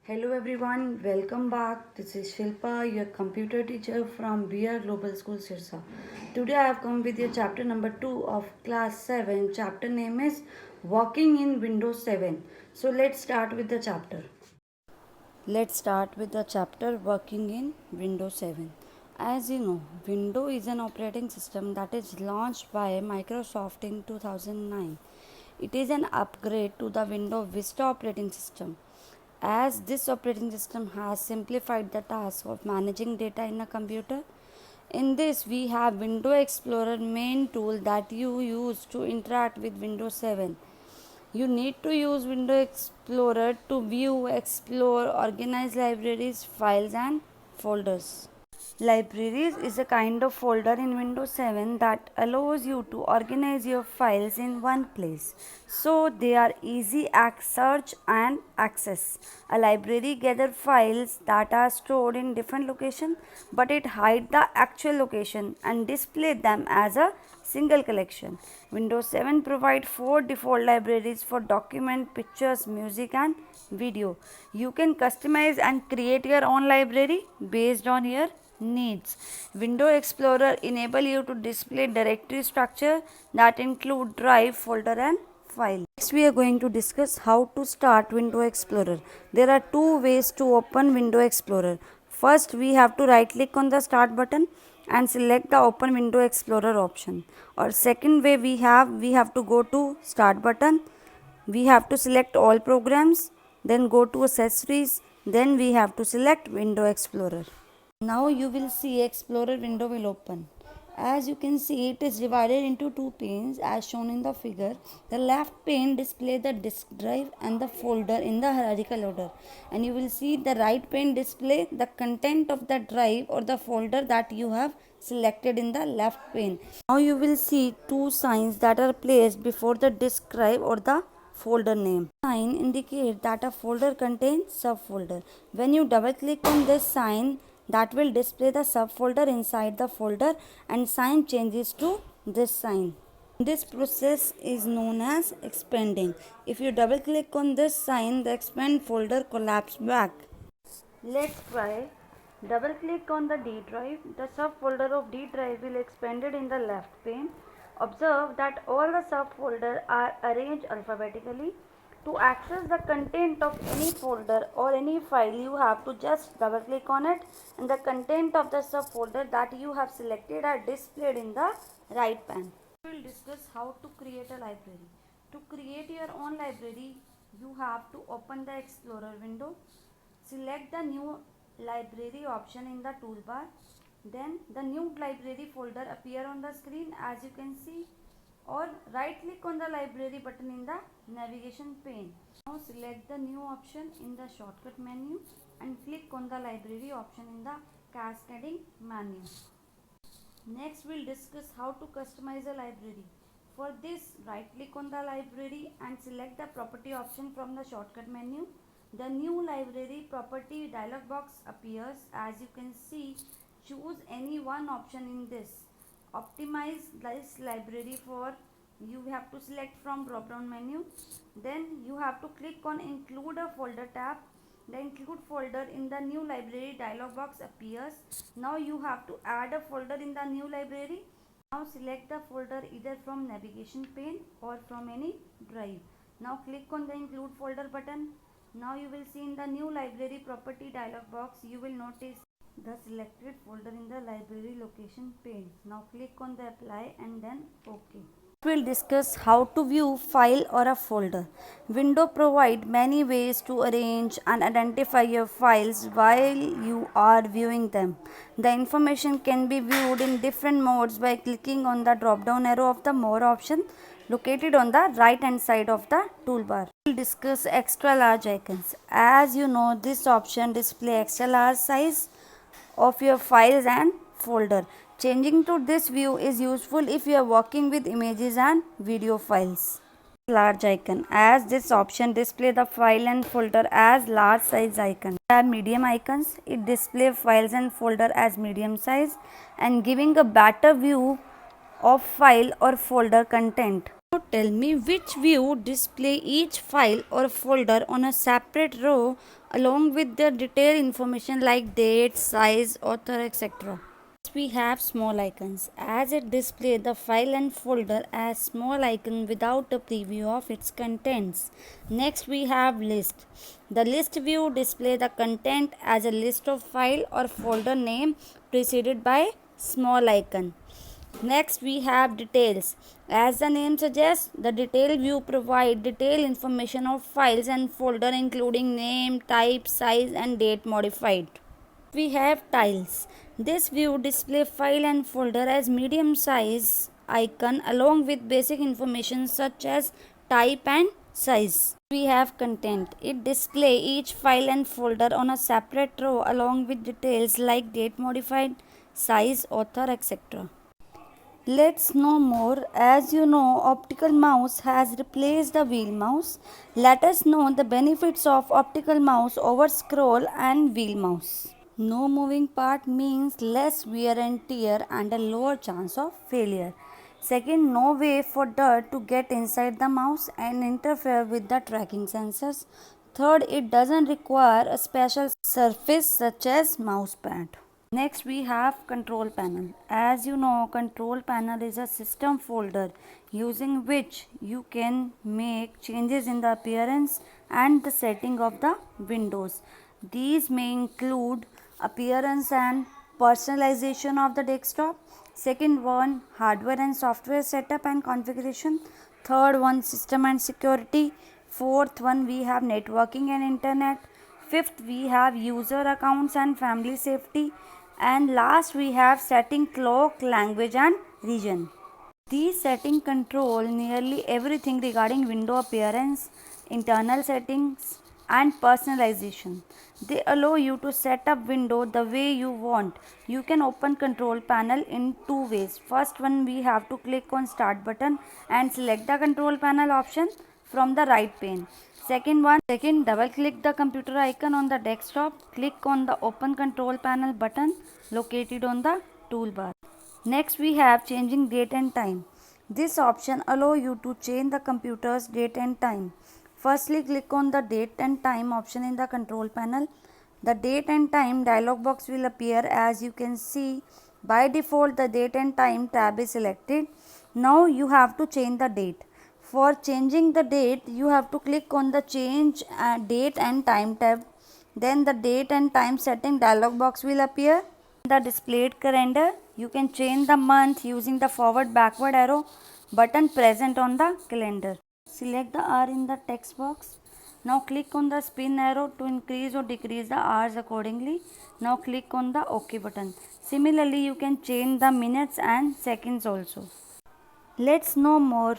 Hello everyone, welcome back. This is Shilpa, your computer teacher from BR Global School Sirsa. Today I have come with your chapter number 2 of class 7. Chapter name is Working in Windows 7. So let's start with the chapter. Let's start with the chapter Working in Windows 7. As you know, Windows is an operating system that is launched by Microsoft in 2009. It is an upgrade to the Windows Vista operating system. As this operating system has simplified the task of managing data in a computer, in this we have Windows Explorer main tool that you use to interact with Windows 7. You need to use Windows Explorer to view, explore, organize libraries, files and folders. Libraries is a kind of folder in Windows 7 that allows you to organize your files in one place. So they are easy search and access. A library gathers files that are stored in different locations, but it hides the actual location and displays them as a single collection. Windows 7 provides 4 default libraries for document, pictures, music and video. You can customize and create your own library based on your needs. Windows Explorer enable you to display directory structure that include drive, folder and file. Next we are going to discuss how to start Windows Explorer. There are two ways to open Windows Explorer. First we have to right click on the start button and select the open Windows Explorer option. Or second way we have to go to start button. We have to select all programs, then go to accessories, then we have to select Windows Explorer. Now you will see Explorer window will open. As you can see, it is divided into two panes as shown in the figure. The left pane displays the disk drive and the folder in the hierarchical order, and you will see the right pane display the content of the drive or the folder that you have selected in the left pane. Now you will see two signs that are placed before the disk drive or the folder name. Sign indicates that a folder contains subfolder. When you double click on this sign, that will display the subfolder inside the folder and sign changes to this sign. This process is known as expanding. If you double click on this sign, the expand folder collapses back. Let's try. Double click on the D drive. The subfolder of D drive will expanded in the left pane. Observe that all the subfolders are arranged alphabetically. To access the content of any folder or any file, you have to just double click on it and the content of the subfolder that you have selected are displayed in the right pane. We will discuss how to create a library. To create your own library, you have to open the Explorer window. Select the new library option in the toolbar. Then the new library folder appear on the screen as you can see, or right click on the library button in the navigation pane. Now select the new option in the shortcut menu and click on the library option in the cascading menu. Next we'll discuss how to customize a library. For this, right click on the library and select the property option from the shortcut menu. The new library property dialog box appears. As you can see, choose any one option in this. Optimize this library for you have to select from drop down menu. Then you have to click on include a folder tab. The include folder in the new library dialog box appears. Now you have to add a folder in the new library. Now select the folder either from navigation pane or from any drive. Now click on the include folder button. Now you will see in the new library property dialog box, you will notice the selected folder in the library location pane. Now click on the apply and then OK. We'll discuss how to view file or a folder. Windows provide many ways to arrange and identify your files while you are viewing them. The information can be viewed in different modes by clicking on the drop down arrow of the more option located on the right hand side of the toolbar. We'll discuss extra large icons. As you know, this option displays extra large size of your files and folder. Changing to this view is useful if you are working with images and video files. Large icon, as this option displays the file and folder as large size icon. There are medium icons. It displays files and folder as medium size and giving a better view of file or folder content. tell me which view display each file or folder on a separate row along with the detailed information like date, size, author, etc. We have small icons as it displays the file and folder as small icon without a preview of its contents. Next we have list. The list view displays the content as a list of file or folder name preceded by small icon. Next we have details. As the name suggests, the detail view provides detailed information of files and folder including name, type, size and date modified. We have tiles. This view displays file and folder as medium size icon along with basic information such as type and size. We have content. It displays each file and folder on a separate row along with details like date modified, size, author, etc. Let's know more. As you know, optical mouse has replaced the wheel mouse. Let us know the benefits of optical mouse over scroll and wheel mouse. No moving part means less wear and tear and a lower chance of failure. Second, no way for dirt to get inside the mouse and interfere with the tracking sensors. Third, it doesn't require a special surface such as mouse pad. Next we have control panel. As you know, control panel is a system folder using which you can make changes in the appearance and the setting of the windows. These may include appearance and personalization of the desktop. Second one, hardware and software setup and configuration. Third one, system and security. Fourth one, we have networking and internet. Fifth, we have user accounts and family safety. And last we have setting clock, language and region. These settings control nearly everything regarding window appearance, internal settings and personalization. They allow you to set up window the way you want. You can open control panel in two ways. First one, we have to click on start button and select the control panel option from the right pane. Second, double click the computer icon on the desktop. Click on the open control panel button located on the toolbar. Next we have changing date and time. This option allows you to change the computer's date and time. Firstly, click on the date and time option in the control panel. The date and time dialog box will appear. As you can see, by default the date and time tab is selected. Now you have to change the date. For changing the date, you have to click on the change date and time tab. Then the date and time setting dialog box will appear. The displayed calendar, you can change the month using the forward backward arrow button present on the calendar. Select the hour in the text box. Now click on the spin arrow to increase or decrease the hours accordingly. Now click on the OK button. Similarly, you can change the minutes and seconds also. Let's know more.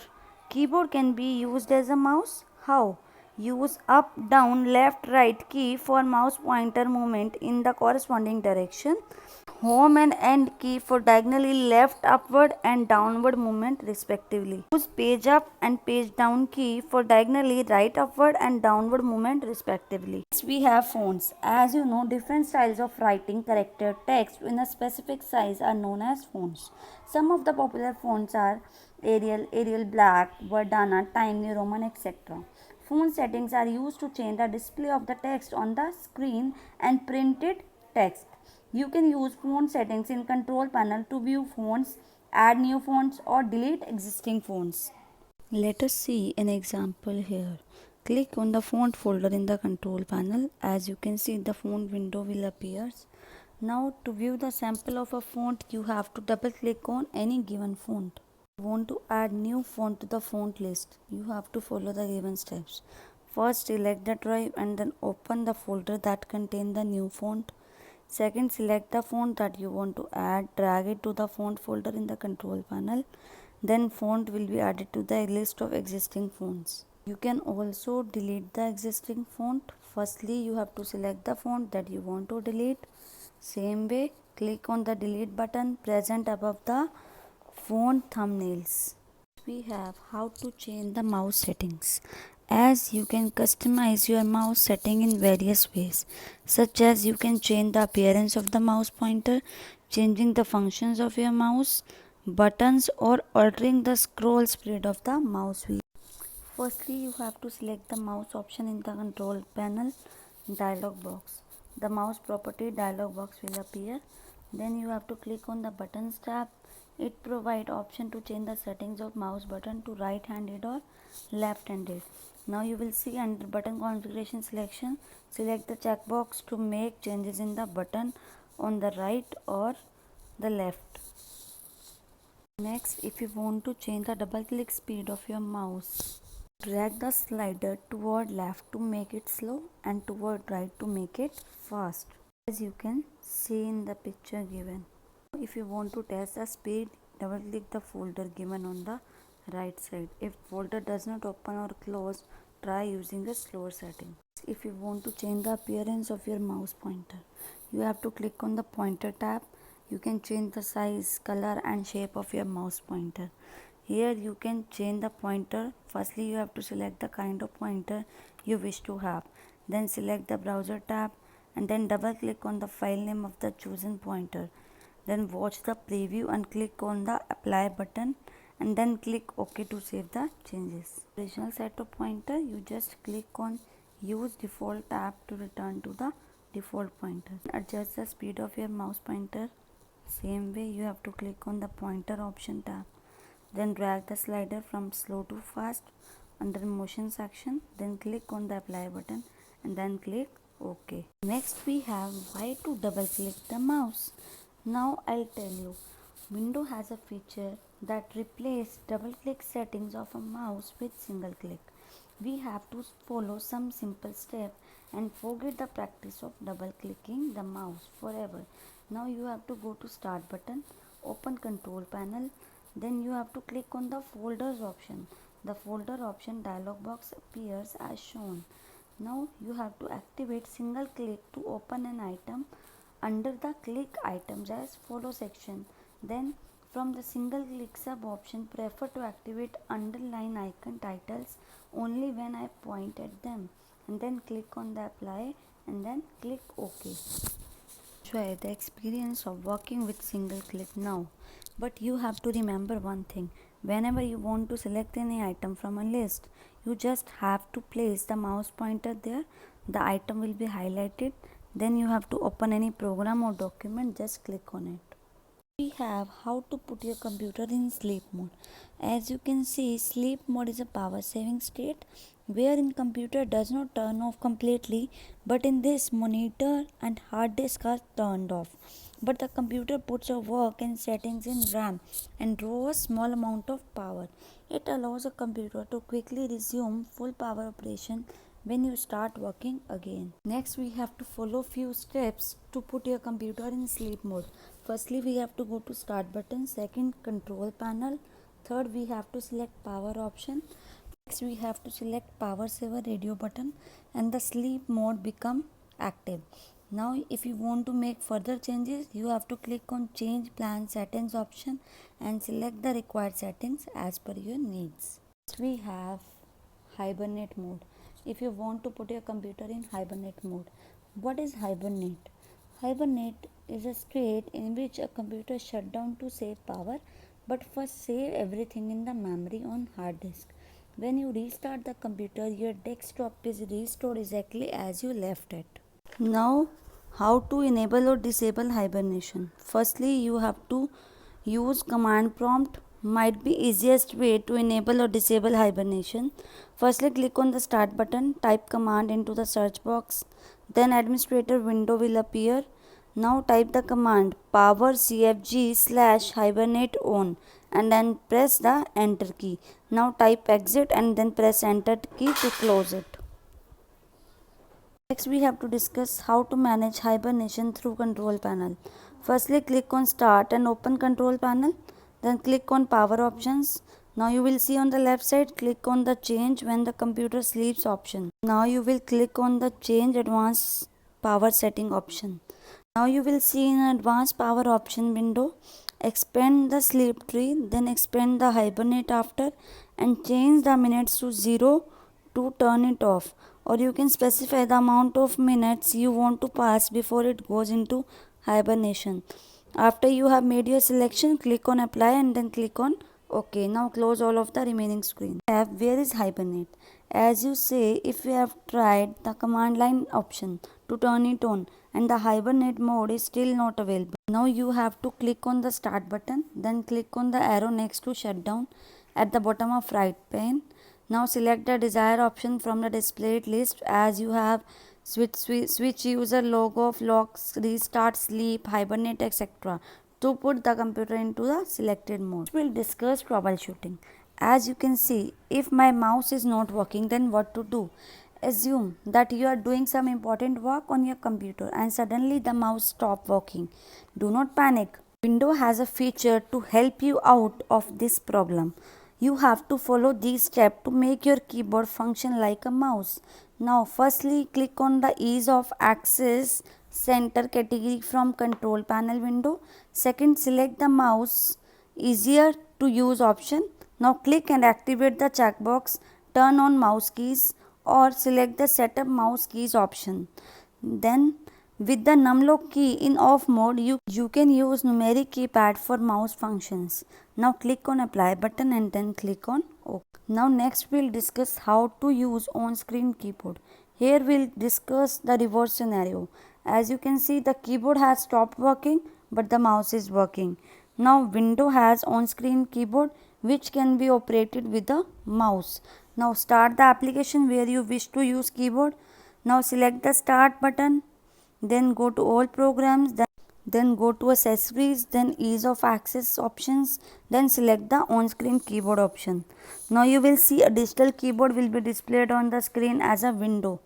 Keyboard can be used as a mouse. How? Use up, down, left, right key for mouse pointer movement in the corresponding direction. Home and end key for diagonally left, upward and downward movement respectively. Use page up and page down key for diagonally right, upward and downward movement respectively. Next we have fonts. As you know, different styles of writing character text in a specific size are known as fonts. Some of the popular fonts are Arial, Arial Black, Verdana, Time New Roman, etc. Font settings are used to change the display of the text on the screen and printed text. You can use font settings in control panel to view fonts, add new fonts or delete existing fonts. Let us see an example here. Click on the font folder in the control panel. As you can see, the font window will appear. Now to view the sample of a font, you have to double click on any given font. If you want to add new font to the font list, you have to follow the given steps. First, select the drive and then open the folder that contains the new font. Second, select the font that you want to add, drag it to the font folder in the control panel. Then font will be added to the list of existing fonts. You can also delete the existing font. Firstly, you have to select the font that you want to delete. Same way, click on the delete button present above the font thumbnails. We have how to change the mouse settings. As you can customize your mouse setting in various ways, such as you can change the appearance of the mouse pointer, changing the functions of your mouse, buttons or altering the scroll speed of the mouse wheel. Firstly, you have to select the mouse option in the control panel dialog box. The mouse property dialog box will appear. Then you have to click on the buttons tab. It provides option to change the settings of mouse button to right handed or left handed. Now you will see under button configuration selection, select the checkbox to make changes in the button on the right or the left. Next, if you want to change the double click speed of your mouse, drag the slider toward left to make it slow and toward right to make it fast, as you can see in the picture given. If you want to test the speed, double click the folder given on the right side. If folder does not open or close, try using a slower setting. If you want to change the appearance of your mouse pointer, you have to click on the pointer tab. You can change the size, color and shape of your mouse pointer. Here you can change the pointer. Firstly, you have to select the kind of pointer you wish to have. Then select the browser tab and then double click on the file name of the chosen pointer. Then watch the preview and click on the apply button and then click OK to save the changes. Original set of pointer, you just click on use default tab to return to the default pointer. Adjust the speed of your mouse pointer. Same way, you have to click on the pointer option tab. Then drag the slider from slow to fast under motion section. Then click on the apply button and then click OK. Next we have why to double click the mouse. Now I'll tell you. Windows has a feature that replaces double click settings of a mouse with single click. We have to follow some simple steps and forget the practice of double clicking the mouse forever. Now you have to go to start button, open control panel, then you have to click on the folders option. The folder option dialog box appears as shown. Now you have to activate single click to open an item under the click items as follow section. Then from the single click sub option, prefer to activate underline icon titles only when I point at them, and then click on the apply and then click OK. Enjoy the experience of working with single click now. But you have to remember one thing. Whenever you want to select any item from a list, you just have to place the mouse pointer there. The item will be highlighted. Then you have to open any program or document, just click on it. We have how to put your computer in sleep mode. As you can see, sleep mode is a power saving state wherein computer does not turn off completely, but in this monitor and hard disk are turned off. But the computer puts your work and settings in RAM and draws a small amount of power. It allows a computer to quickly resume full power operation when you start working again. Next, we have to follow few steps to put your computer in sleep mode. Firstly, we have to go to start button. Second, control panel. Third, we have to select power option. Next, we have to select power saver radio button and the sleep mode become active. Now, if you want to make further changes, you have to click on change plan settings option and select the required settings as per your needs. Next, we have hibernate mode. If you want to put your computer in hibernate mode. What is hibernate? Hibernate is a state in which a computer shut down to save power, but first save everything in the memory on hard disk. When you restart the computer, your desktop is restored exactly as you left it. Now, how to enable or disable hibernation? Firstly, you have to use command prompt. Might be easiest way to enable or disable hibernation. Firstly, click on the start button, type command into the search box, then administrator window will appear. Now type the command power cfg/hibernate on and then press the enter key. Now type exit and then press enter key to close it. Next, we have to discuss how to manage hibernation through control panel. Firstly, click on start and open control panel. Then click on power options. Now you will see on the left side, click on the change when the computer sleeps option. Now you will click on the change advanced power setting option. Now you will see in advanced power option window, expand the sleep tree, then expand the hibernate after and change the minutes to 0 to turn it off, or you can specify the amount of minutes you want to pass before it goes into hibernation. After you have made your selection, click on apply and then click on OK. Now close all of the remaining screen. Where is Hibernate? As you say, if you have tried the command line option to turn it on and the Hibernate mode is still not available. Now you have to click on the start button, then click on the arrow next to shutdown at the bottom of right pane. Now select the desired option from the displayed list as you have switch user, log off, lock, restart, sleep, hibernate, etc. to put the computer into the selected mode. We'll discuss troubleshooting. As you can see, if my mouse is not working, then what to do? Assume that you are doing some important work on your computer and suddenly the mouse stops working. Do not panic. Windows has a feature to help you out of this problem. You have to follow these steps to make your keyboard function like a mouse. Now firstly click on the ease of access center category from control panel window. Second, select the mouse easier to use option. Now click and activate the checkbox, turn on mouse keys or select the setup mouse keys option. Then with the numlock key in off mode, you can use numeric keypad for mouse functions. Now click on apply button and then click on OK. Now next we'll discuss how to use on-screen keyboard. Here we'll discuss the reverse scenario. As you can see, the keyboard has stopped working but the mouse is working. Now Windows has on-screen keyboard which can be operated with a mouse. Now start the application where you wish to use keyboard. Now select the start button, then go to all programs, then go to accessories, then ease of access options, then select the on-screen keyboard option. Now you will see a digital keyboard will be displayed on the screen as a window.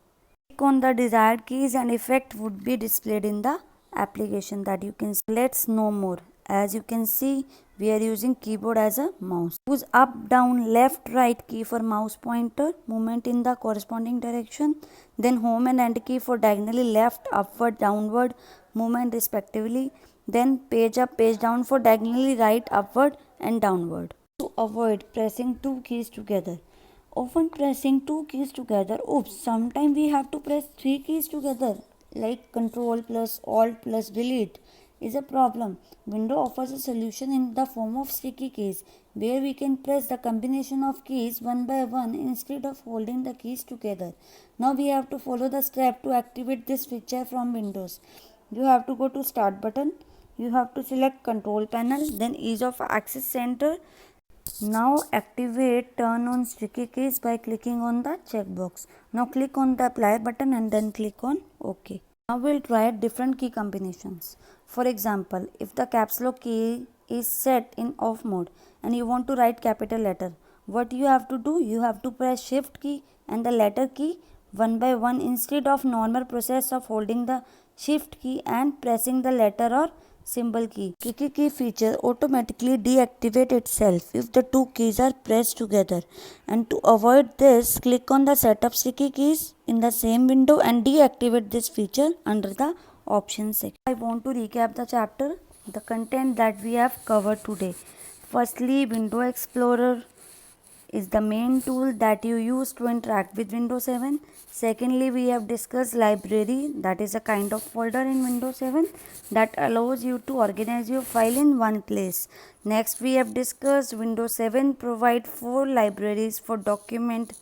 Click on the desired keys and effect would be displayed in the application that you can see. Let's know more. As you can see, we are using keyboard as a mouse. Use up, down, left, right key for mouse pointer movement in the corresponding direction. Then home and enter key for diagonally left, upward, downward movement respectively. Then page up, page down for diagonally right, upward and downward. To avoid pressing two keys together. Often pressing two keys together, sometimes we have to press three keys together like Control plus Alt plus Delete is a problem. Windows offers a solution in the form of sticky keys where we can press the combination of keys one by one instead of holding the keys together. Now we have to follow the step to activate this feature from Windows. You have to go to start button. You have to select control panel, then ease of access center. Now activate turn on sticky keys by clicking on the checkbox. Now click on the apply button and then click on OK. Now we'll try different key combinations. For example, if the caps lock key is set in off mode and you want to write capital letter, what you have to do? You have to press shift key and the letter key one by one instead of normal process of holding the shift key and pressing the letter or symbol key. Sticky key feature automatically deactivate itself if the two keys are pressed together. And to avoid this, click on the setup sticky keys in the same window and deactivate this feature under the options section. I want to recap the chapter, the content that we have covered today. Firstly, Window Explorer is the main tool that you use to interact with Windows 7. Secondly, we have discussed library, that is a kind of folder in Windows 7 that allows you to organize your file in one place. Next, we have discussed Windows 7 provide 4 libraries for document,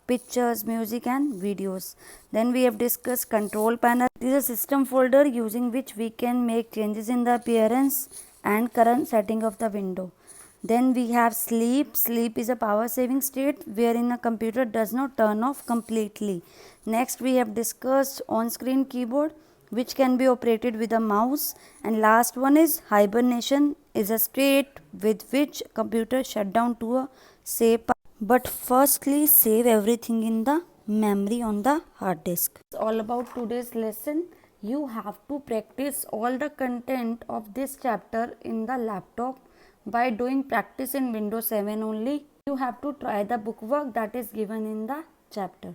pictures, music and videos. Then we have discussed control panel. It is a system folder using which we can make changes in the appearance and current setting of the window. Then we have sleep. Sleep is a power saving state wherein a computer does not turn off completely. Next we have discussed on-screen keyboard which can be operated with a mouse. And last one is hibernation is a state with which computer shut down to a safe. But firstly save everything in the memory on the hard disk. It's all about today's lesson. You have to practice all the content of this chapter in the laptop. By doing practice in Windows 7 only, you have to try the bookwork that is given in the chapter.